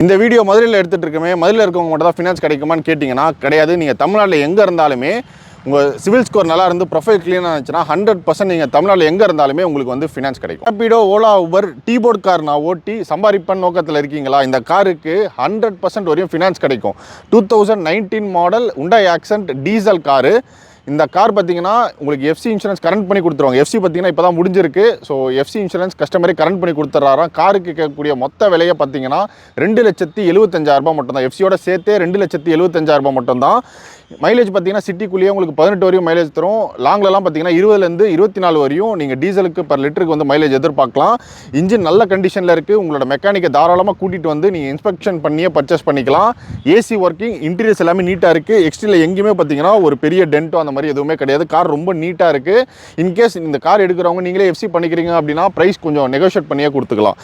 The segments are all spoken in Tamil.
இந்த வீடியோ மதுரையில் எடுத்துகிட்டு இருக்கமே, மதுரையில் இருக்கவங்க மட்டும் தான் ஃபினான்ஸ் கிடைக்குமான்னு கேட்டிங்கன்னா கிடையாது. நீங்கள் தமிழ்நாட்டில் எங்கே இருந்தாலுமே உங்கள் சிவில் ஸ்கோர் நல்லா இருந்து ப்ரொஃபைல் க்ளீனாக இருந்துச்சுன்னா 100% நீங்கள் தமிழ்நாட்டில் எங்கே இருந்தாலுமே உங்களுக்கு வந்து ஃபினான்ஸ் கிடைக்கும். Rapido, Ola, Uber, deport car நான் ஓட்டி சம்பாதிப்பேன் நோக்கத்தில் இருக்கீங்களா? இந்த காருக்கு 100% வரையும் ஃபினான்ஸ் கிடைக்கும். 2019 model Hyundai accent diesel car. இந்த கார் பார்த்தீங்கன்னா உங்களுக்கு எஃப்சி இன்சூரன்ஸ் கரண்ட் பண்ணி கொடுத்துருவாங்க. எஃப்சி பார்த்தீங்கன்னா இப்போ தான் முடிஞ்சிருக்கு. ஸோ எஃப்சி இன்சூரன்ஸ் கஸ்டமரே கரண்ட் பண்ணி கொடுத்துட்றாராம். காருக்கு கேட்கக்கூடிய மொத்த விலையை பார்த்தீங்கன்னா 2,75,000 மட்டும் தான். எஃப்சியோட சேர்த்தே 2,75,000 மட்டும் தான். மைலேஜ் பார்த்தீங்கன்னா சிட்டிக்குள்ளேயே உங்களுக்கு 18 வரையும் மைலேஜ் தரும். லாங்லலாம் பார்த்தீங்கன்னா 20லேருந்து 24 வரையும் நீங்கள் டீசலுக்கு பர் லிட்டருக்கு வந்து மைலேஜ் எதிர்பார்க்கலாம். இன்ஜின் நல்ல கண்டிஷனில் இருக்குது. உங்களோட மெக்கானிக்கை தாராளமாக கூட்டிகிட்டு வந்து நீங்கள் இன்ஸ்பெக்ஷன் பண்ணியே பர்ச்சேஸ் பண்ணிக்கலாம். ஏசி ஒர்க்கிங், இன்டீரியர்ஸ் எல்லாமே நீட்டாக இருக்குது. எக்ஸ்ட்ரியில் எங்கேயுமே பார்த்தீங்கன்னா ஒரு பெரிய டென்ட்டோ அந்த மாதிரி எதுவுமே கிடையாது. கார் ரொம்ப நீட்டாக இருக்குது. இன்கேஸ் இந்த கார் எடுக்கிறவங்க நீங்களே எஃப்சி பண்ணிக்கிறீங்க அப்படின்னா ப்ரைஸ் கொஞ்சம் நெகோஷியேட் பண்ணியே கொடுத்துக்கலாம்.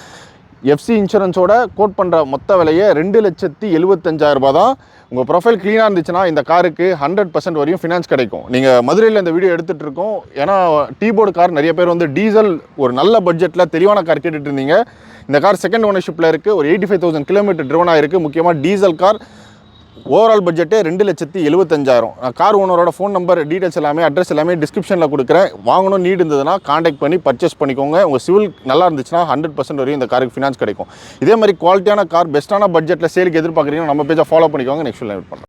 எஃப்சி இன்சூரன்ஸோட கோட் பண்ணுற மொத்த விலையை 2,75,000 தான். உங்கள் ப்ரொஃபைல் க்ளீனாக இருந்துச்சுன்னா இந்த காருக்கு 100% வரையும் ஃபினான்ஸ் கிடைக்கும். நீங்கள் மதுரையில் இந்த வீடியோ எடுத்துகிட்டு இருக்கோம். ஏன்னா டீபோர்டு கார் நிறைய பேர் வந்து டீசல் ஒரு நல்ல பட்ஜெட்டில் தெளிவான கார் கேட்டுட்டு இருந்தீங்க. இந்த கார் செகண்ட் ஓனர்ஷிப்பில் இருக்குது. ஒரு 85,000 கிலோமீட்டர் ட்ரிவனாக இருக்குது. முக்கியமாக டீசல் கார். ஓவரால் பட்ஜெட்டே 2,75,000. கார் ஓனரோட ஃபோன் நம்பர், டீட்டெயில்ஸ் எல்லாமே, அட்ரஸ் எல்லாமே டிஸ்கிரிப்ஷனில் கொடுக்குறேன். வாங்கணும் நீட் இருந்ததுன்னா காண்டாக்ட் பண்ணி பர்ச்சேஸ் பண்ணிக்கோங்க. உங்கள் சிவில் நல்லா இருந்துச்சுன்னா 100% வரையும் இந்த காருக்கு ஃபினான்ஸ் கிடைக்கும். இதே மாதிரி குவாலிட்டியான கார் பெஸ்ட்டான பட்ஜெட்டில் சேலுக்கு எதிர்பார்க்குறீங்கன்னா நம்ம பேஜை ஃபாலோ பண்ணிக்கோங்க. நெக்ஸ்ட் லைவ் பண்ணுறேன்.